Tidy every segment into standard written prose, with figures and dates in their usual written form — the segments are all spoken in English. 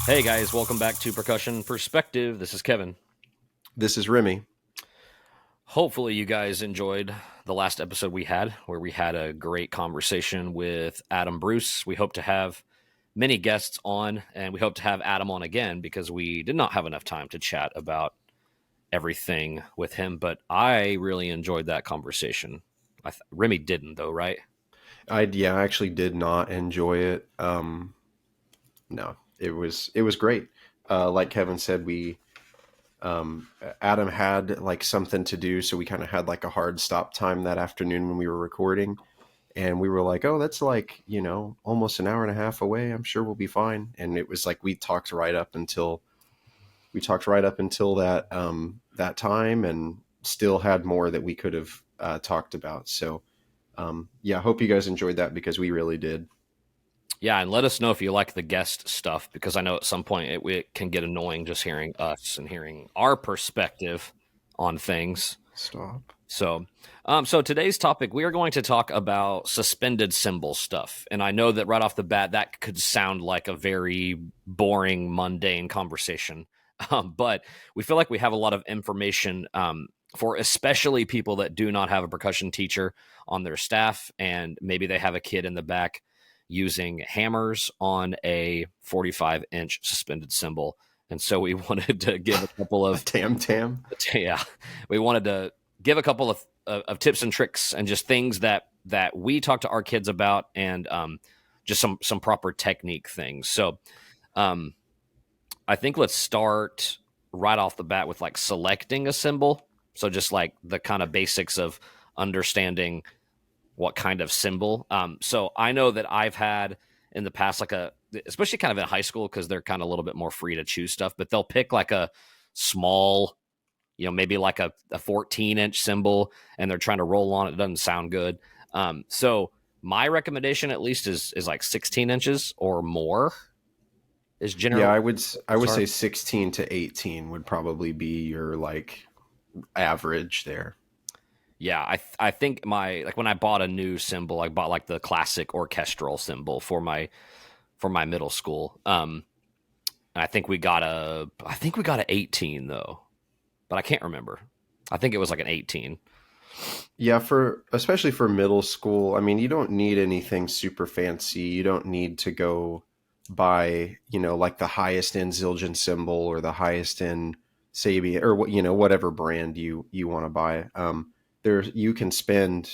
Hey guys, welcome back to Percussion Perspective. This is Kevin. This is Remi. Hopefully, you guys enjoyed the last episode we had, where we had a great conversation with Adam Bruce. We hope to have many guests on, and we hope to have Adam on again because we did not have enough time to chat about everything with him. But I really enjoyed that conversation. Remy didn't, though, right? I actually did not enjoy it. No, it was great. Like Kevin said, we Adam had like something to do, so we kind of had like a hard stop time that afternoon when we were recording, and we were like, "Oh, that's like almost an hour and a half away. I'm sure we'll be fine." And it was like we talked right up until that time, and still had more that we could have talked about. So yeah, I hope you guys enjoyed that because we really did. Yeah, and let us know if you like the guest stuff because I know at some point it can get annoying just hearing us and hearing our perspective on things. Stop. So today's topic, we are going to talk about suspended cymbal stuff. And I know that right off the bat, that could sound like a very boring, mundane conversation. But we feel like we have a lot of information for especially people that do not have a percussion teacher on their staff, and maybe they have a kid in the back using hammers on a 45-inch suspended cymbal. And so we wanted to give a couple of tam. Yeah, we wanted to give a couple of tips and tricks and just things that we talk to our kids about, and just some proper technique things. So I think let's start right off the bat with like selecting a cymbal. So just like the kind of basics of understanding what kind of cymbal. So I know that I've had in the past, like especially kind of in high school, because they're kind of a little bit more free to choose stuff, but they'll pick like a small, maybe like a 14-inch cymbal, and they're trying to roll on it. It doesn't sound good. So my recommendation at least is like 16 inches or more is general. Yeah, I would say 16 to 18 would probably be your like average there. Yeah, I think when I bought a new cymbal, I bought like the classic orchestral cymbal for my middle school. And I think we got a 18 though, but I can't remember. I think it was like an 18. Yeah, especially for middle school, I mean, you don't need anything super fancy. You don't need to go buy, like the highest end Zildjian cymbal or the highest end Sabian or whatever brand you want to buy. There you can spend,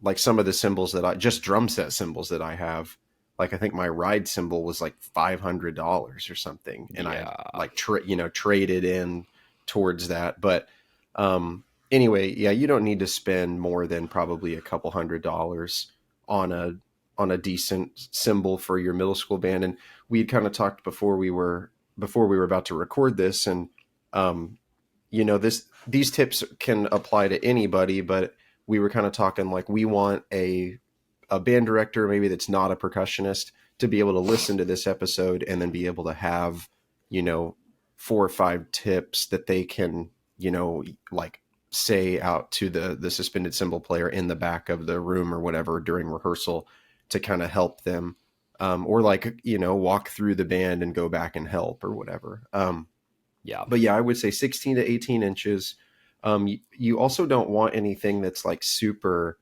like some of the cymbals just drum set cymbals that I have. Like I think my ride cymbal was like $500 or something, and Yeah. I like traded in towards that. But anyway, yeah, you don't need to spend more than probably a couple $100 on a decent cymbal for your middle school band. And we had kind of talked before we were about to record this, and these tips can apply to anybody, but we were kind of talking like we want a band director maybe that's not a percussionist to be able to listen to this episode and then be able to have 4 or 5 tips that they can like say out to the suspended cymbal player in the back of the room or whatever during rehearsal to kind of help them, or like walk through the band and go back and help or whatever. Yeah. But yeah, I would say 16 to 18 inches. You also don't want anything that's like super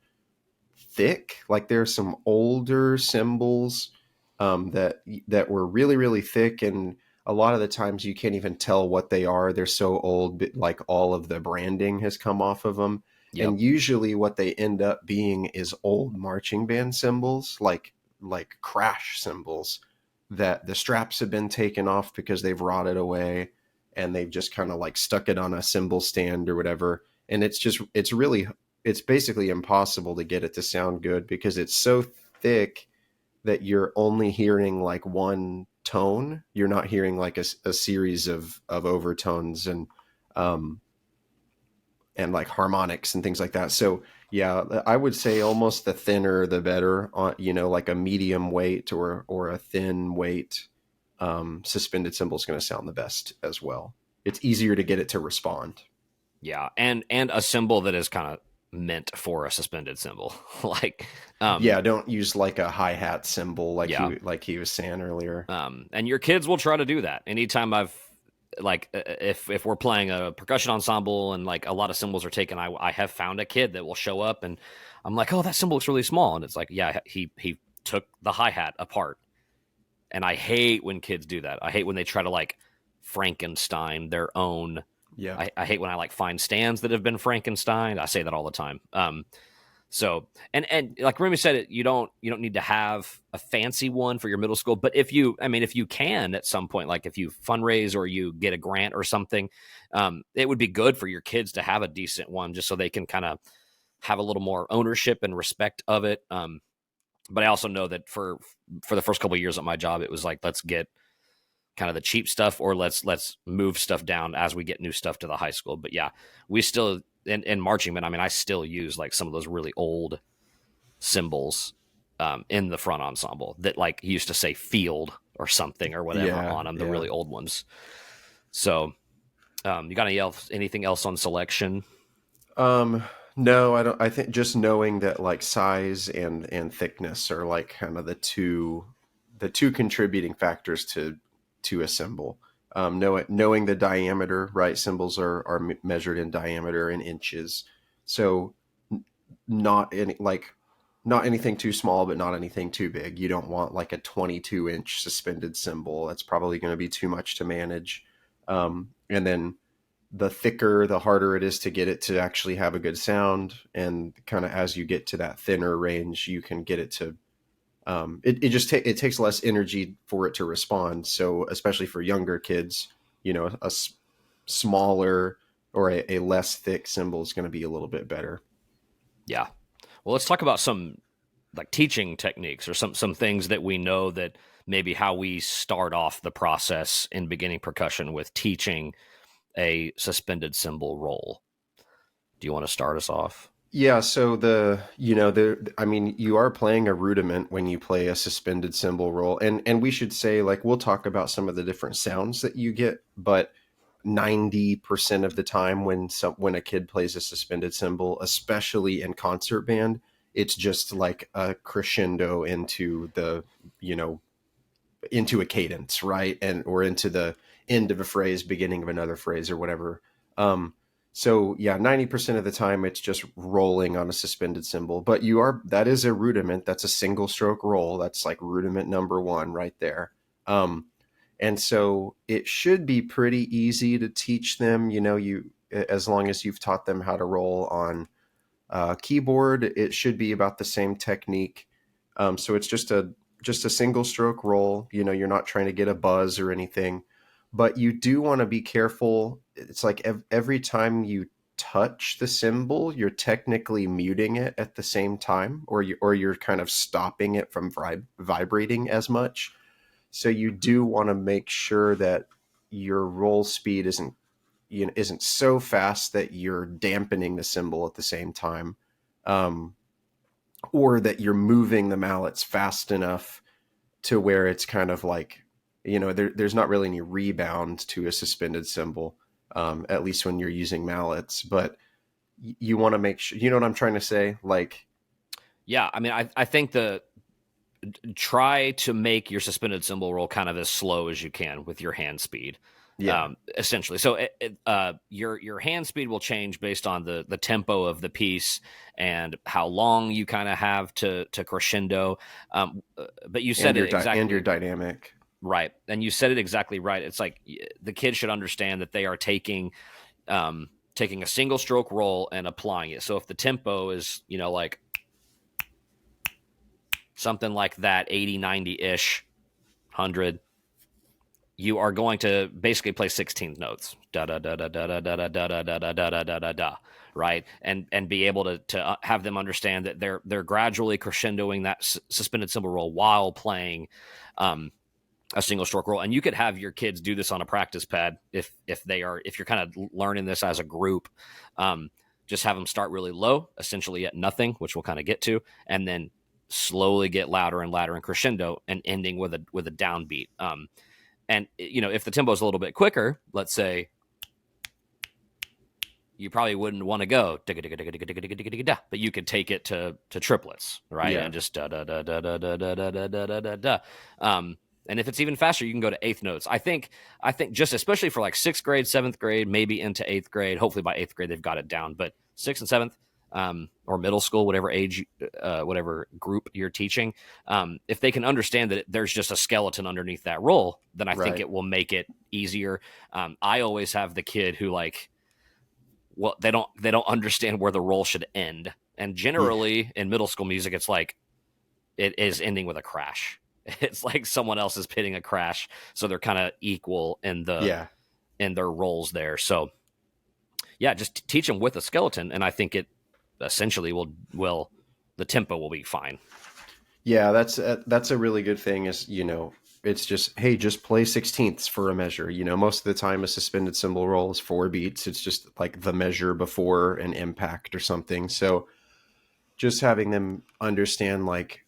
thick. Like there's some older cymbals that were really, really thick, and a lot of the times you can't even tell what they are. They're so old, but like all of the branding has come off of them. Yep. And usually what they end up being is old marching band cymbals, like crash cymbals that the straps have been taken off because they've rotted away, and they've just kind of like stuck it on a cymbal stand or whatever. And it's basically impossible to get it to sound good because it's so thick that you're only hearing like one tone. You're not hearing like a series of overtones and like harmonics and things like that. So yeah, I would say almost the thinner the better, like a medium weight or a thin weight suspended cymbal is going to sound the best as well. It's easier to get it to respond. Yeah, and a cymbal that is kind of meant for a suspended cymbal. Like, Yeah, don't use like a hi-hat cymbal yeah. like he was saying earlier. And your kids will try to do that. Anytime I've like if we're playing a percussion ensemble and like a lot of cymbals are taken, I have found a kid that will show up and I'm like, oh, that cymbal looks really small, and it's like, yeah, he took the hi-hat apart. And I hate when kids do that. I hate when they try to like Frankenstein their own. Yeah. I hate when I like find stands that have been Frankenstein. I say that all the time. So and like Remy said, you don't need to have a fancy one for your middle school, but if you can at some point, like if you fundraise or you get a grant or something, it would be good for your kids to have a decent one, just so they can kind of have a little more ownership and respect of it. But I also know that for the first couple of years at my job, it was like, let's get kind of the cheap stuff, or let's move stuff down as we get new stuff to the high school. But yeah, we still in marching band, I mean, I still use like some of those really old cymbals in the front ensemble that like used to say field or something or whatever Yeah. on them, the Yeah. really old ones. So you got anything else on selection? No, I don't. I think just knowing that like size and thickness are like kind of the two contributing factors to a cymbal. Knowing the diameter, right? Cymbals are measured in diameter in inches, so not any like not anything too small, but not anything too big. You don't want like a 22-inch suspended cymbal. That's probably going to be too much to manage. And then the thicker, the harder it is to get it to actually have a good sound. And kind of as you get to that thinner range, you can get it to, it takes less energy for it to respond. So especially for younger kids, smaller or a less thick cymbal is going to be a little bit better. Yeah. Well, let's talk about some like teaching techniques or some things that we know that maybe how we start off the process in beginning percussion with teaching a suspended cymbal roll. Do you want to start us off? Yeah, so I mean, you are playing a rudiment when you play a suspended cymbal roll, and we should say like we'll talk about some of the different sounds that you get, but 90% of the time when a kid plays a suspended cymbal, especially in concert band, it's just like a crescendo you know, into a cadence, right? And or into the end of a phrase, beginning of another phrase or whatever. So yeah, 90% of the time it's just rolling on a suspended cymbal, but that is a rudiment. That's a single stroke roll. That's like rudiment number one right there. And so it should be pretty easy to teach them, as long as you've taught them how to roll on keyboard, it should be about the same technique. So it's just a single stroke roll. You're not trying to get a buzz or anything, but you do want to be careful. It's like every time you touch the cymbal, you're technically muting it at the same time, or you're kind of stopping it from vibrating as much. So you do want to make sure that your roll speed isn't so fast that you're dampening the cymbal at the same time, um, or that you're moving the mallets fast enough to where it's kind of like, there's not really any rebound to a suspended cymbal, at least when you're using mallets. But you want to make sure, you know what I'm trying to say? Like, Yeah, I mean, I think try to make your suspended cymbal roll kind of as slow as you can with your hand speed. yeah, Essentially. So your hand speed will change based on the tempo of the piece and how long you kind of have to crescendo. But you said it exactly, and your dynamic. right, and you said it exactly right. It's like the kid should understand that they are taking a single stroke roll and applying it. So if the tempo is like something like that, 80, 90-ish, 100, you are going to basically play 16 notes, da da da da da da da da da da da da da da da da, right? And be able to have them understand that they're gradually crescendoing that suspended cymbal roll while playing a single stroke roll. And you could have your kids do this on a practice pad if you're kind of learning this as a group. Just have them start really low, essentially at nothing, which we'll kind of get to, and then slowly get louder and louder and crescendo, and ending with a downbeat. And if the tempo is a little bit quicker, let's say, you probably wouldn't want to go but you could take it to triplets, right? Yeah. And just da da da da da da da da da da da da da. And if it's even faster, you can go to eighth notes. I think just especially for like sixth grade, seventh grade, maybe into eighth grade. Hopefully by eighth grade they've got it down. But sixth and seventh, or middle school, whatever age, whatever group you're teaching, if they can understand that there's just a skeleton underneath that roll, then I think Right. it will make it easier. I always have the kid who like, well, they don't understand where the roll should end, and Yeah. generally in middle school music, it's like it is ending with a crash. It's like someone else is pitting a crash, so they're kind of equal Yeah. in their roles there. So yeah, just teach them with a skeleton, and I think it essentially will the tempo will be fine. Yeah, that's a really good thing is, it's just, hey, just play 16ths for a measure. Most of the time a suspended cymbal roll is 4 beats. It's just like the measure before an impact or something. So just having them understand like,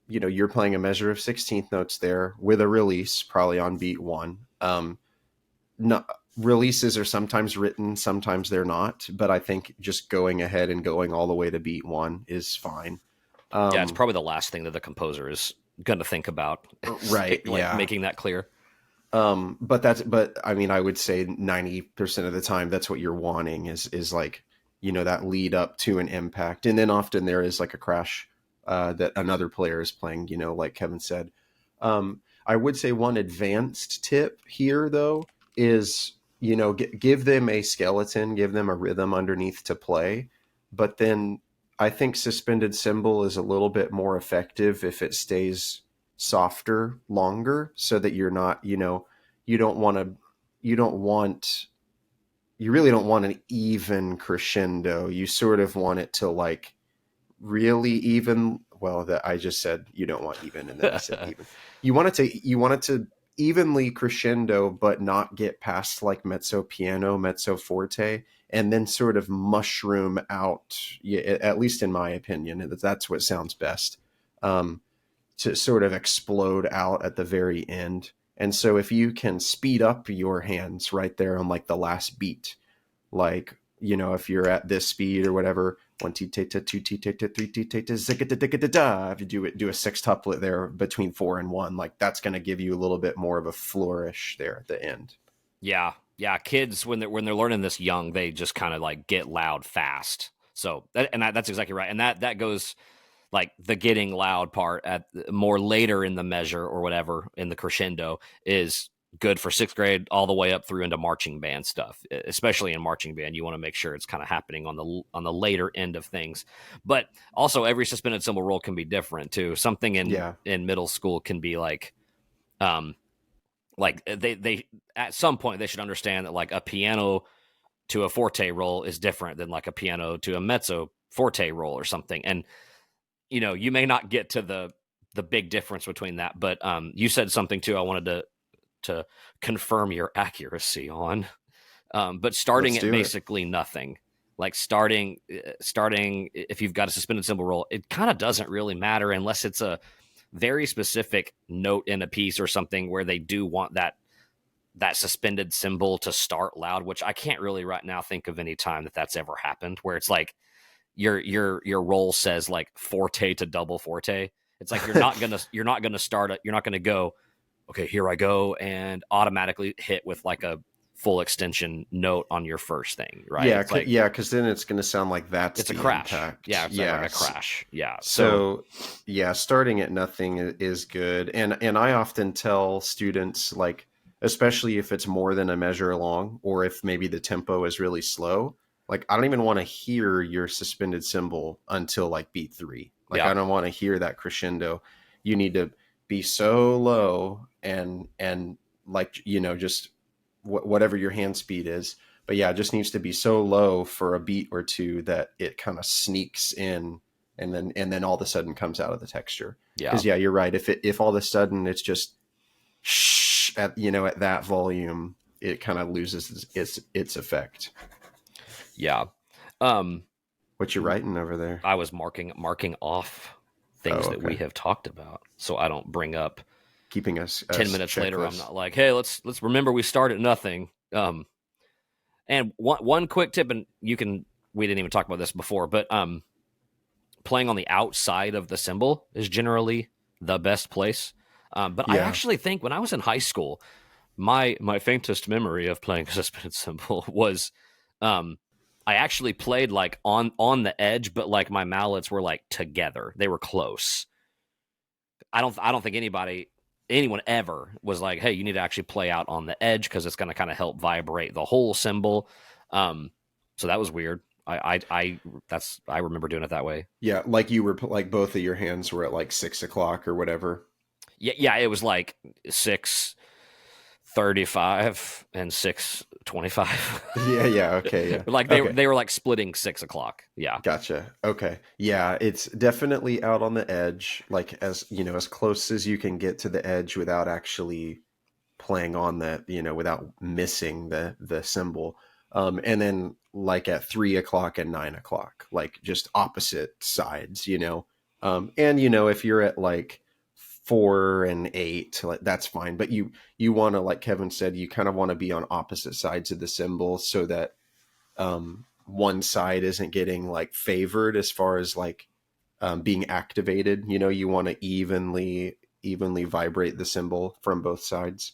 you're playing a measure of 16th notes there with a release probably on beat 1. No, releases are sometimes written, sometimes they're not, but I think just going ahead and going all the way to beat 1 is fine. Yeah, it's Um, probably the last thing that the composer is going to think about, right, like yeah. making that clear. But I mean, I would say 90% of the time that's what you're wanting is like, that lead up to an impact. And then often there is like a crash that another player is playing, like Kevin said. I would say one advanced tip here though is, give them a skeleton, give them a rhythm underneath to play. But then I think suspended cymbal is a little bit more effective if it stays softer longer, so that you're not, you don't want to, you don't want, you really don't want an even crescendo. You sort of want it to like really even. Well, that I just said you don't want even, and then I said even. You want it to evenly crescendo, but not get past like mezzo piano, mezzo forte, and then sort of mushroom out. Yeah, at least in my opinion, that's what sounds best. Um, to sort of explode out at the very end. And so if you can speed up your hands right there on like the last beat, like, if you're at this speed or whatever, one t ta two t ta three t ta zika da, if you do a sextuplet there between 4 and 1, like that's going to give you a little bit more of a flourish there at the end. Yeah, yeah. Kids when they're learning this young, they just kind of like get loud fast. So that's exactly right, and that goes like the getting loud part at more later in the measure or whatever in the crescendo is good for sixth grade all the way up through into marching band stuff. Especially in marching band, you want to make sure it's kind of happening on the later end of things. But also, every suspended cymbal roll can be different too. Something Yeah. in middle school can be um, like they at some point they should understand that like a piano to a forte roll is different than like a piano to a mezzo forte roll or something. And you may not get to the big difference between that, but you said something too I wanted to confirm your accuracy on. But starting Let's at do it. basically nothing, like starting if you've got a suspended cymbal roll, it kind of doesn't really matter unless it's a very specific note in a piece or something where they do want that suspended cymbal to start loud, which I can't really right now think of any time that that's ever happened where it's like your roll says like forte to double forte. It's like you're not gonna go, okay, here I go, and automatically hit with like a full extension note on your first thing, right? Yeah, It's like because then it's going to sound like that's it's a the crash. Yeah, impact. it's like Yeah. a crash. Yeah. So So, yeah, starting at nothing is good. And I often tell students, like, especially if it's more than a measure long, or if maybe the tempo is really slow, like, I don't even want to hear your suspended cymbal until like beat 3. Like, yeah, I don't want to hear that crescendo. You need to be so low and like, just whatever your hand speed is. But yeah, it just needs to be so low for a beat or two that it kind of sneaks in, and then all of a sudden comes out of the texture. yeah, Because yeah, you're right. If all of a sudden it's just shh at that volume, it kind of loses its effect. yeah. Um, What you writing over there? I was marking off Oh, things that we okay. have talked about, so I don't bring up Keeping us 10 minutes later. I'm checklist. not like, hey, let's remember we start at nothing. And one quick tip, and we didn't even talk about this before, but playing on the outside of the cymbal is generally the best place. But I Yeah. actually think when I was in high school, my faintest memory of playing a suspended cymbal was um, I actually played like on the edge, but like my mallets were like together. They were close. I don't think anyone ever was like, hey, you need to actually play out on the edge because it's going to kind of help vibrate the whole cymbal. Um, so that was weird. I remember doing it that way. Yeah, like you were like both of your hands were at like 6 o'clock or whatever. Yeah, it was like 6:35 and 6:25. Yeah, okay, yeah. Like Okay. they were like splitting 6 o'clock. Yeah, Gotcha. Okay. Yeah, it's definitely out on the edge, like as you know, as close as you can get to the edge without actually playing on that, without missing the symbol. And then like at 3 o'clock and 9 o'clock, like just opposite sides, and if you're at like 4 and 8, like that's fine. But you want to, like Kevin said, you kind of want to be on opposite sides of the symbol so that one side isn't getting like favored as far as like being activated. You want to evenly vibrate the symbol from both sides,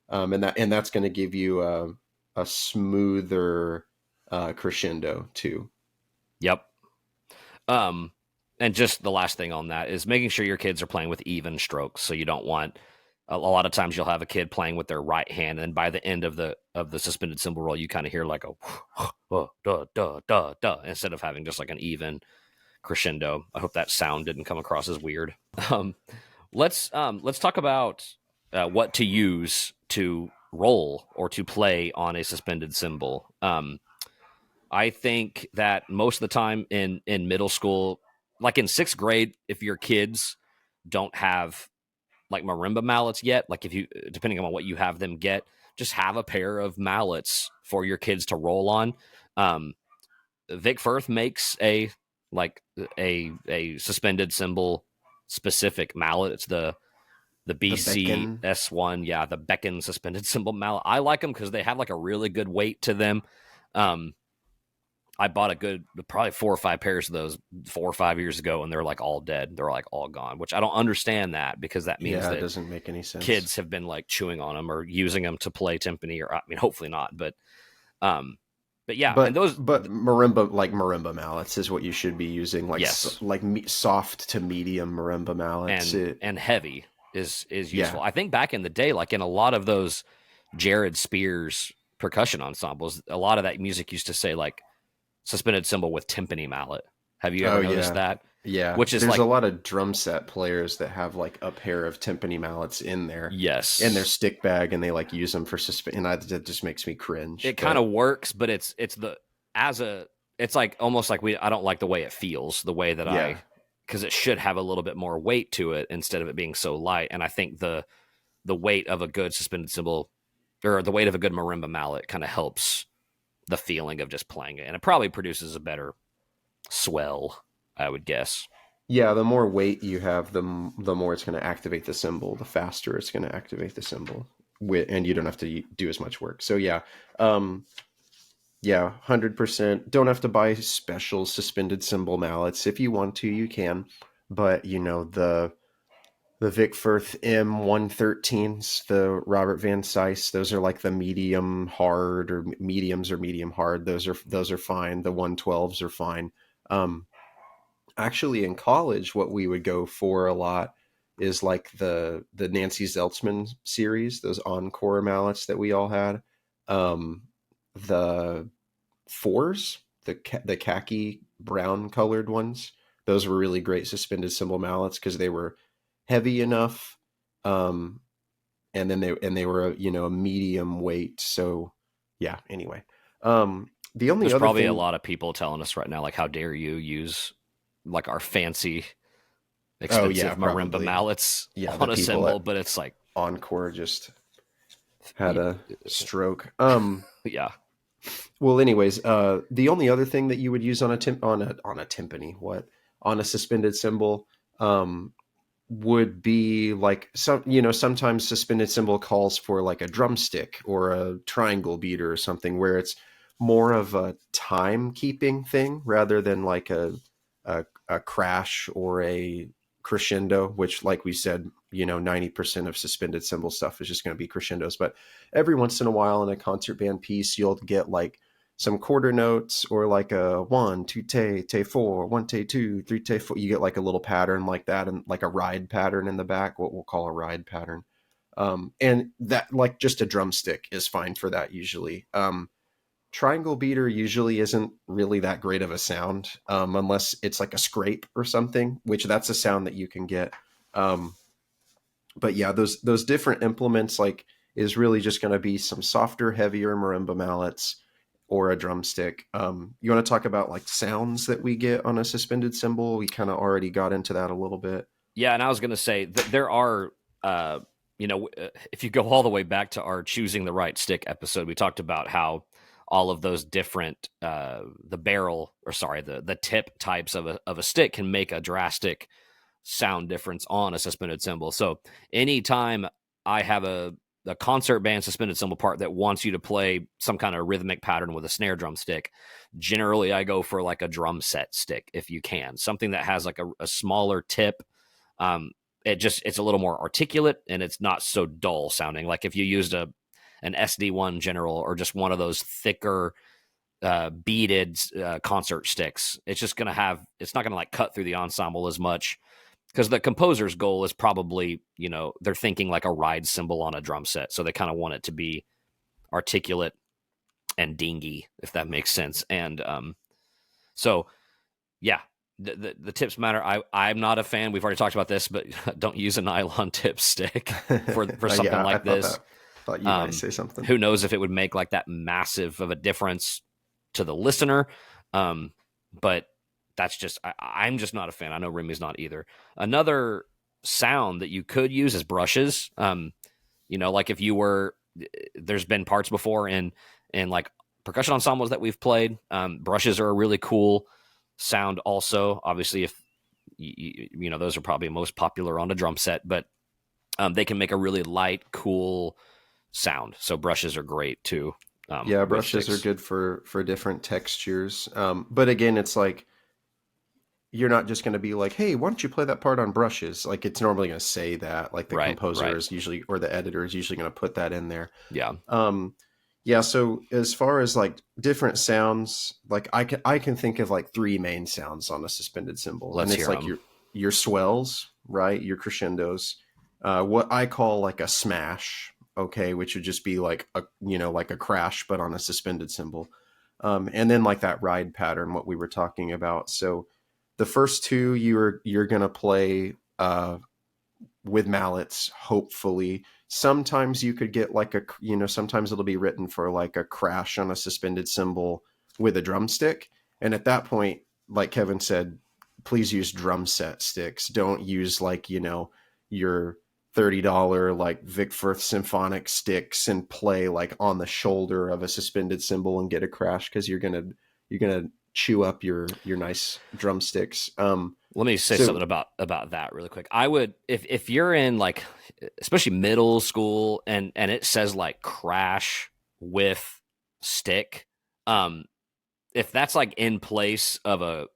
and that's going to give you a smoother crescendo too. yep. Um, and just the last thing on that is making sure your kids are playing with even strokes. So you don't want a lot of times you'll have a kid playing with their right hand, and by the end of the suspended cymbal roll, you kind of hear like a duh duh duh duh instead of having just like an even crescendo. I hope that sound didn't come across as weird. Um, let's talk about what to use to roll or to play on a suspended cymbal. I think that most of the time in middle school, like in sixth grade, if your kids don't have like marimba mallets yet, like if you depending on what you have them get, just have a pair of mallets for your kids to roll on. Um, Vic Firth makes like a suspended cymbal specific mallet. It's the The Becken. BCS1, yeah, the Becken suspended cymbal mallet. I like them because they have like a really good weight to them. Um, I bought probably 4 or 5 pairs of those 4 or 5 years ago, and they're like all dead. They're like all gone, which I don't understand that because that means Yeah, it that doesn't make any sense. kids have been like chewing on them or using them to play timpani, or I mean, hopefully not, um, but yeah, and But those, but marimba mallets is what you should be using, like yes, soft to medium marimba mallets. and heavy is Yeah. useful. I think back in the day, like in a lot of those Jared Spears percussion ensembles, a lot of that music used to say like suspended cymbal with timpani mallet. Have you ever Oh noticed yeah. that? Yeah. Which is There's a like, lot of drum set players that have like a pair of timpani mallets in their yes, stick bag, and they like use them for suspend, and that just makes me cringe. it kind But of works, but as a it's like almost like I don't like the way it feels, the way that yeah. because it should have a little bit more weight to it instead of it being so light. And I think the weight of a good suspended cymbal or the weight of a good marimba mallet kind of helps the feeling of just playing it, and it probably produces a better swell, I would guess. Yeah, the more weight you have, the more it's going to activate the symbol, the faster it's going to activate the symbol, and you don't have to do as much work. So um, yeah, 100%. Don't have to buy special suspended cymbal mallets. If you want to, you can. But the Vic Firth M113s, the Robert Van Cise, those are like the medium hard or mediums or medium hard. Those are fine. The 112s are fine. Um, Actually, in college, what we would go for a lot is like the Nancy Zeltzman series, those encore mallets that we all had. The fours, the khaki brown colored ones. Those were really great suspended cymbal mallets because they were heavy enough, um, and they were a medium weight. So yeah. Anyway, the only There's other probably a thing. lot of people telling us right now, like, how dare you use like our fancy, Oh yeah, expensive marimba probably. mallets Yeah, the on a people cymbal, at but it's like, Encore just had y- a stroke. yeah, Well, anyways, the only other thing that you would use on a timpani, on a suspended cymbal, um, would be like sometimes suspended cymbal calls for like a drumstick or a triangle beater or something where it's more of a timekeeping thing rather than like a crash or a crescendo, which, like we said, 90% of suspended cymbal stuff is just going to be crescendos. But every once in a while in a concert band piece, you'll get like some quarter notes or like a one, two, te four, one, te two, three, te four. You get like a little pattern like that, and like a ride pattern in the back, what we'll call a ride pattern. And that, like, just a drumstick is fine for that usually. Triangle beater usually isn't really that great of a sound, unless it's like a scrape or something, which that's a sound that you can get. But yeah, those different implements, like, is really just going to be some softer, heavier marimba mallets or a drumstick. You want to talk about like sounds that we get on a suspended cymbal? We kind of already got into that a little bit. Yeah, and I was going to say that there are, if you go all the way back to our choosing the right stick episode, we talked about how all of those different, the barrel, or sorry, the tip types of a stick can make a drastic sound difference on a suspended cymbal. So anytime I have a concert band suspended cymbal part that wants you to play some kind of rhythmic pattern with a snare drum stick, generally I go for like a drum set stick if you can, something that has like a smaller tip. It's a little more articulate and it's not so dull sounding. Like if you used an SD1 General or just one of those thicker beaded concert sticks, it's not gonna like cut through the ensemble as much, because the composer's goal is probably, they're thinking like a ride cymbal on a drum set, so they kind of want it to be articulate and dingy, if that makes sense. And so yeah, the tips matter. I'm not a fan. We've already talked about this, but don't use a nylon tip stick for something Yeah, like this. Thought you might say something. Who knows if it would make like that massive of a difference to the listener. But that's just, I'm just not a fan. I know Remy's not either. Another sound that you could use is brushes. Like if you were, there's been parts before in like percussion ensembles that we've played. Brushes are a really cool sound also. Obviously, if those are probably most popular on a drum set, but they can make a really light, cool sound. So brushes are great too. Yeah, brushes are good for different textures. But again, it's like, you're not just going to be like, hey, why don't you play that part on brushes? Like, it's normally going to say that, like the composer is usually, or the editor is usually going to put that in there. Yeah. Yeah. So as far as like different sounds, like I can think of like three main sounds on a suspended cymbal. Let's and it's like your swells, right? Your crescendos, what I call like a smash. Okay. Which would just be like like a crash, but on a suspended cymbal. And then like that ride pattern, what we were talking about. So the first two you're going to play, with mallets, hopefully. Sometimes you could get like sometimes it'll be written for like a crash on a suspended cymbal with a drumstick. And at that point, like Kevin said, please use drum set sticks. Don't use like, your $30 like Vic Firth symphonic sticks and play like on the shoulder of a suspended cymbal and get a crash, because you're gonna chew up your nice drumsticks. Let me say something about that really quick. I would, if you're in like, especially middle school, and it says like crash with stick, if that's like in place of a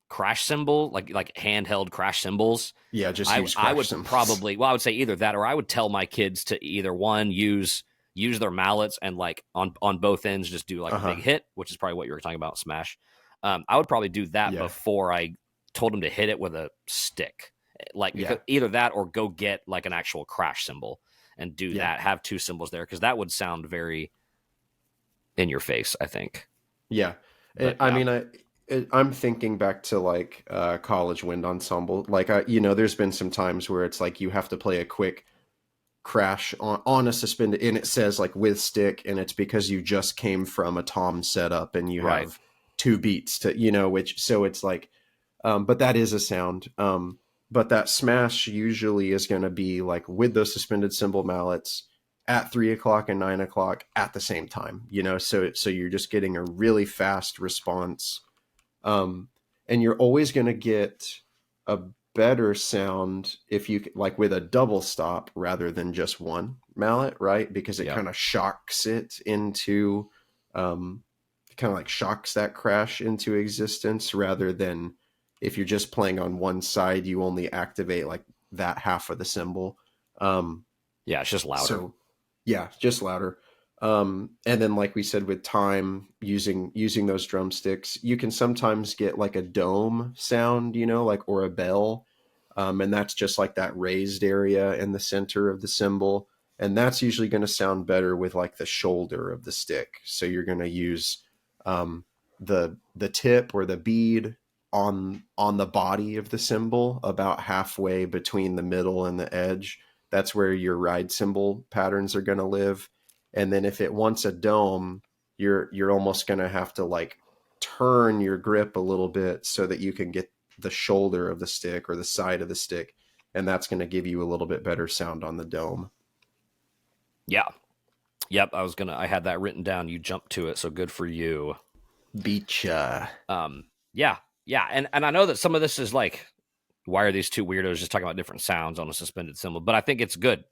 crash cymbal, like handheld crash cymbals, yeah, just use crash I would cymbals. probably, I would say either that, or I would tell my kids to either one use their mallets and like on both ends just do like a big hit, which is probably what you were talking about, smash. I would probably do that before I told him to hit it with a stick. Like either that or go get like an actual crash cymbal and do that. Have two cymbals there, because that would sound very in your face, I think. Yeah. But, I mean, I'm thinking back to like college wind ensemble. Like, there's been some times where it's like you have to play a quick crash on a suspended, and it says like with stick, and it's because you just came from a tom setup and you have 2 beats to, which, so it's like, but that is a sound. But that smash usually is going to be like with those suspended cymbal mallets at 3 o'clock and 9 o'clock at the same time, so you're just getting a really fast response. And you're always going to get a better sound if you like with a double stop rather than just one mallet, right? Because it kind of shocks it into, kind kind of like shocks that crash into existence, rather than if you're just playing on one side, you only activate like that half of the cymbal. Um, Yeah, it's just louder. so yeah, just louder. And then like we said, with time, using those drumsticks, you can sometimes get like a dome sound, like, or a bell. And that's just like that raised area in the center of the cymbal. And that's usually going to sound better with like the shoulder of the stick. So you're going to use the tip or the bead on the body of the cymbal, about halfway between the middle and the edge. That's where your ride cymbal patterns are going to live. And then if it wants a dome, you're almost going to have to like turn your grip a little bit so that you can get the shoulder of the stick or the side of the stick, and that's going to give you a little bit better sound on the dome. Yeah. Yep. I had that written down. You jumped to it. So good for you. Beacha. Yeah. Yeah. And I know that some of this is like, why are these two weirdos just talking about different sounds on a suspended cymbal? But I think it's good.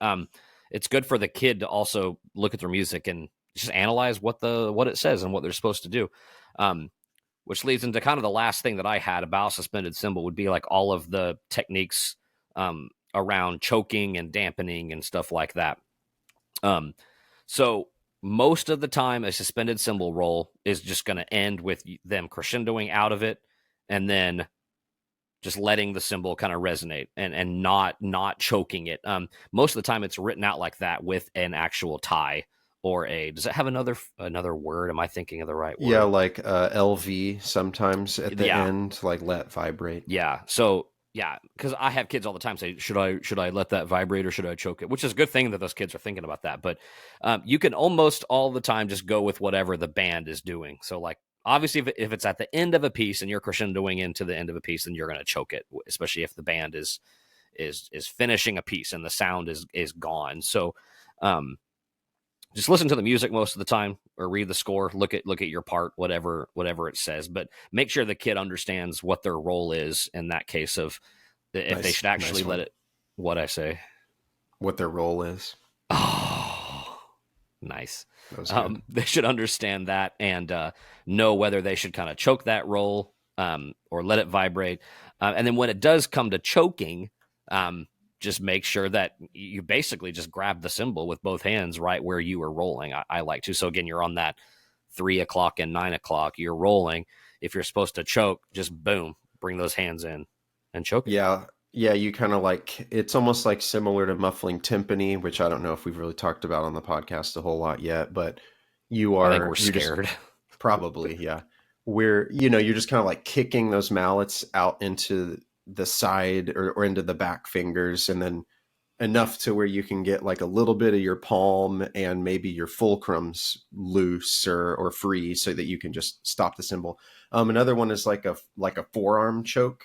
It's good for the kid to also look at their music and just analyze what it says and what they're supposed to do. Which leads into kind of the last thing that I had about suspended cymbal would be like all of the techniques around choking and dampening and stuff like that. So most of the time, a suspended cymbal roll is just going to end with them crescendoing out of it, and then just letting the cymbal kind of resonate and not choking it. Most of the time, it's written out like that with an actual tie or a. Does it have another word? Am I thinking of the right word? Yeah, like LV sometimes at the Yeah, end, like let vibrate. yeah. So yeah, because I have kids all the time say, should I let that vibrate or should I choke it? Which is a good thing that those kids are thinking about that. But you can almost all the time just go with whatever the band is doing. So like obviously if it's at the end of a piece and you're crescendoing into the end of a piece, then you're going to choke it, especially if the band is finishing a piece and the sound is gone. So just listen to the music most of the time or read the score, look at your part, whatever it says, but make sure the kid understands what their role is in that case of if they should actually let it, what I say, what their role is. Oh, nice. That was good. They should understand that and know whether they should kind of choke that roll or let it vibrate. And then when it does come to choking, just make sure that you basically just grab the cymbal with both hands right where you are rolling. I like to. So again, you're on that 3 o'clock and 9 o'clock, you're rolling. If you're supposed to choke, just boom, bring those hands in and choke it. Yeah. Yeah, you kind of like, it's almost like similar to muffling timpani, which I don't know if we've really talked about on the podcast a whole lot yet, but I think we're scared. Probably, yeah. Where, you're just kind of like kicking those mallets out into the side or into the back fingers, and then enough to where you can get like a little bit of your palm and maybe your fulcrums loose or free so that you can just stop the cymbal. Another one is like a forearm choke,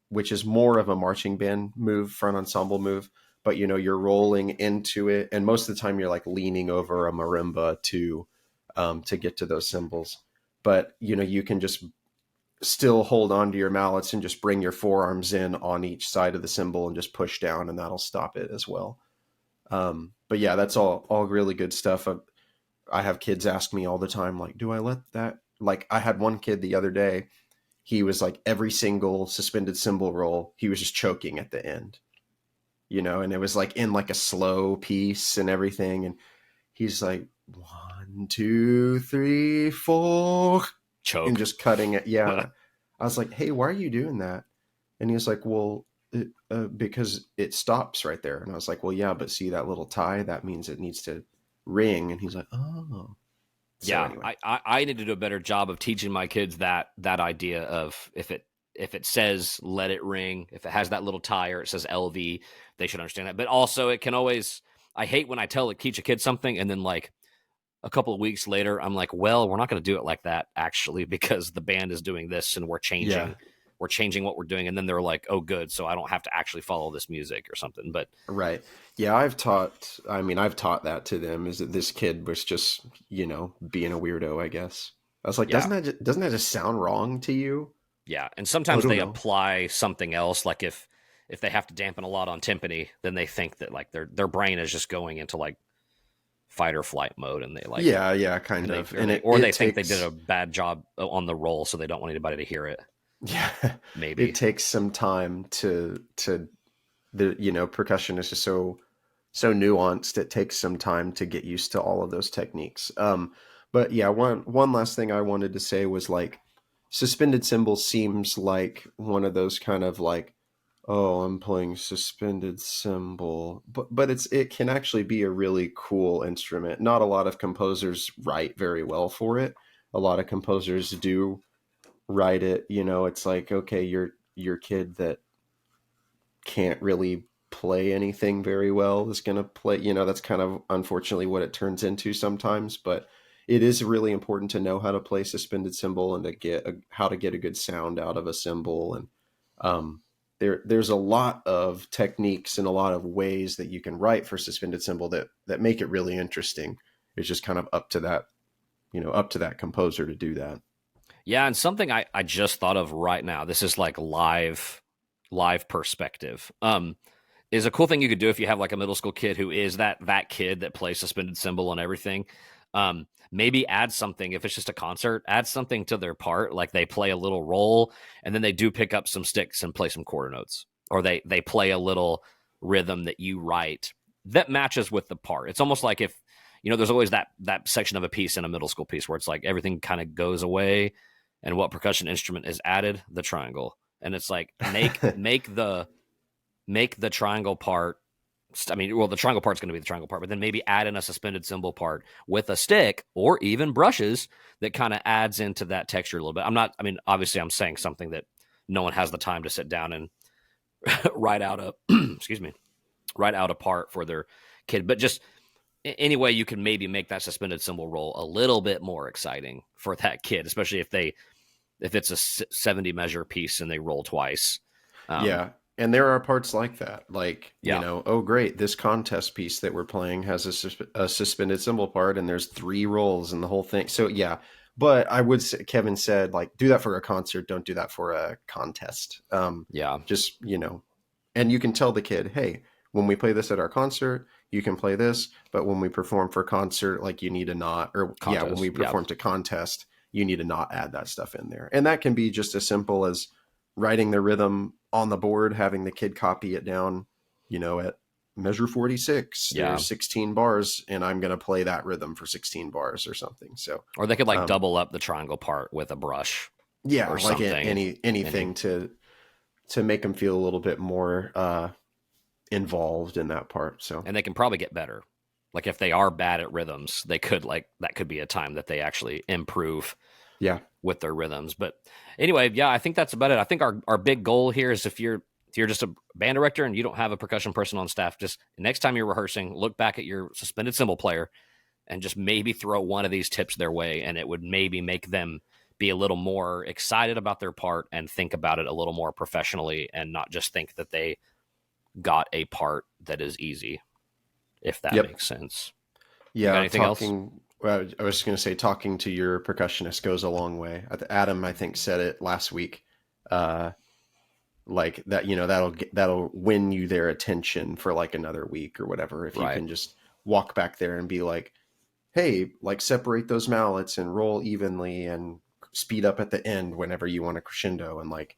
which is more of a marching band move, front ensemble move, but you're rolling into it, and most of the time you're like leaning over a marimba to get to those cymbals. But you can just still hold on to your mallets and just bring your forearms in on each side of the cymbal and just push down, and that'll stop it as well. But yeah, that's all really good stuff. I have kids ask me all the time, like, do I let that, like, I had one kid the other day, he was like every single suspended cymbal roll, he was just choking at the end, and it was like in like a slow piece and everything. And he's like, 1, 2, 3, 4, Choke. and just cutting it. Yeah. I was like, hey, why are you doing that? And he was like, well, because it stops right there. And I was like, well, yeah, but see that little tie? That means it needs to ring. And he's like, oh. So yeah, anyway. I need to do a better job of teaching my kids that idea of if it says let it ring, if it has that little tie or it says LV, they should understand that. But also it can always, I hate when I teach a kid something and then like a couple of weeks later, I'm like, well, we're not going to do it like that actually, because the band is doing this and we're changing what we're doing. And then they're like, oh, good. So I don't have to actually follow this music or something. But right. Yeah. I've taught that to them, is that this kid was just, being a weirdo, I guess. I was like, doesn't that just sound wrong to you? Yeah. And sometimes they apply something else. Like if they have to dampen a lot on timpani, then they think that like their brain is just going into like fight or flight mode, and they like, Yeah, kind of. And they it think they did takes a bad job on the roll, so they don't want anybody to hear it. yeah, it Maybe. takes some time to percussion is just so nuanced. It takes some time to get used to all of those techniques. But yeah, one last thing I wanted to say was like suspended cymbal seems like one of those kind of like, oh, I'm playing suspended cymbal, but it can actually be a really cool instrument. Not a lot of composers write very well for it. A lot of composers do write it. It's like, okay, your kid that can't really play anything very well is going to play, that's kind of unfortunately what it turns into sometimes, but it is really important to know how to play suspended cymbal and to how to get a good sound out of a cymbal. And there's a lot of techniques and a lot of ways that you can write for suspended cymbal that make it really interesting. It's just kind of up to that composer to do that. Yeah, and something I just thought of right now. This is like live perspective. Is a cool thing you could do if you have like a middle school kid who is that kid that plays suspended cymbal and everything. Maybe add something if it's just a concert. Add something to their part, like they play a little roll, and then they do pick up some sticks and play some quarter notes, or they play a little rhythm that you write that matches with the part. It's almost like if there's always that section of a piece in a middle school piece where it's like everything kind of goes away, and what percussion instrument is added? The triangle. And it's like make the triangle part. I mean, well, the triangle part's going to be the triangle part, but then maybe add in a suspended cymbal part with a stick or even brushes that kind of adds into that texture a little bit. Obviously I'm saying something that no one has the time to sit down and write out a write out a part for their kid, but just any way you can maybe make that suspended cymbal roll a little bit more exciting for that kid, especially if it's a 70 measure piece and they roll twice. Yeah. And there are parts like that, like, Yeah. Oh, great. This contest piece that we're playing has a suspended cymbal part and there's 3 rolls and the whole thing. So yeah, but I would say, Kevin said, like, do that for a concert. Don't do that for a contest. Yeah. Just, and you can tell the kid, hey, when we play this at our concert, you can play this, but when we perform for concert, like you need to not, or Contest, yeah, when we perform to contest, you need to not add that stuff in there. And that can be just as simple as writing the rhythm on the board, having the kid copy it down, at measure 46, there's 16 bars and I'm going to play that rhythm for 16 bars or something. So, or they could like double up the triangle part with a brush. Yeah. Or like something. anything to make them feel a little bit more, involved in that part. So, and they can probably get better. Like if they are bad at rhythms, they could that could be a time that they actually improve. Yeah. With their rhythms. But anyway, yeah, I think that's about it. I think our big goal here is if you're just a band director and you don't have a percussion person on staff, just next time you're rehearsing, look back at your suspended cymbal player and just maybe throw one of these tips their way, and it would maybe make them be a little more excited about their part and think about it a little more professionally and not just think that they got a part that is easy, if that makes sense. Yeah. Anything else? Well, I was just going to say, talking to your percussionist goes a long way. Adam, I think, said it last week. Like that, that'll win you their attention for like another week or whatever. If you can just walk back there and be like, hey, like separate those mallets and roll evenly and speed up at the end whenever you want a crescendo. And like,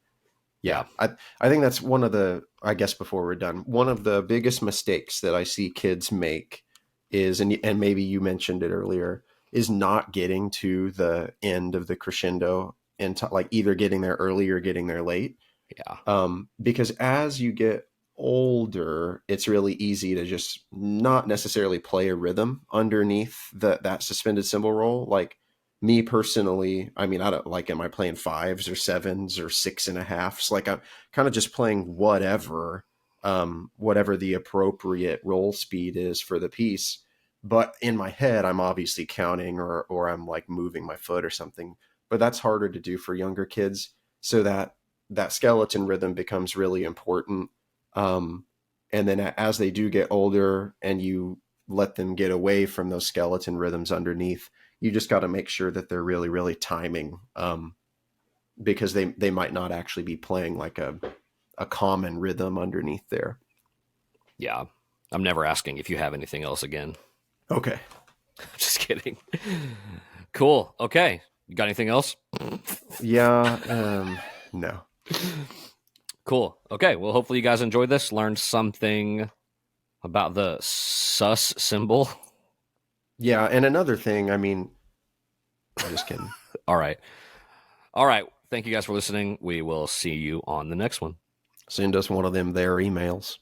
yeah, I think that's one of the, I guess before we're done, one of the biggest mistakes that I see kids make is, and maybe you mentioned it earlier, is not getting to the end of the crescendo and like either getting there early or getting there late. Yeah. Because as you get older, it's really easy to just not necessarily play a rhythm underneath that suspended cymbal roll. Like me personally, I mean, I don't like, am I playing 5s or 7s or 6.5s? Like I'm kind of just playing whatever the appropriate roll speed is for the piece. But in my head, I'm obviously counting or I'm like moving my foot or something. But that's harder to do for younger kids. So that skeleton rhythm becomes really important. And then as they do get older and you let them get away from those skeleton rhythms underneath, you just got to make sure that they're really, really timing, because they might not actually be playing like a common rhythm underneath there. Yeah. I'm never asking if you have anything else again. Okay. Just kidding. Cool. Okay. You got anything else? Yeah. No. Cool. Okay. Well, hopefully you guys enjoyed this. Learned something about the sus symbol. Yeah. And another thing, I mean, I'm just kidding. All right. All right. Thank you guys for listening. We will see you on the next one. Send us one of them their emails.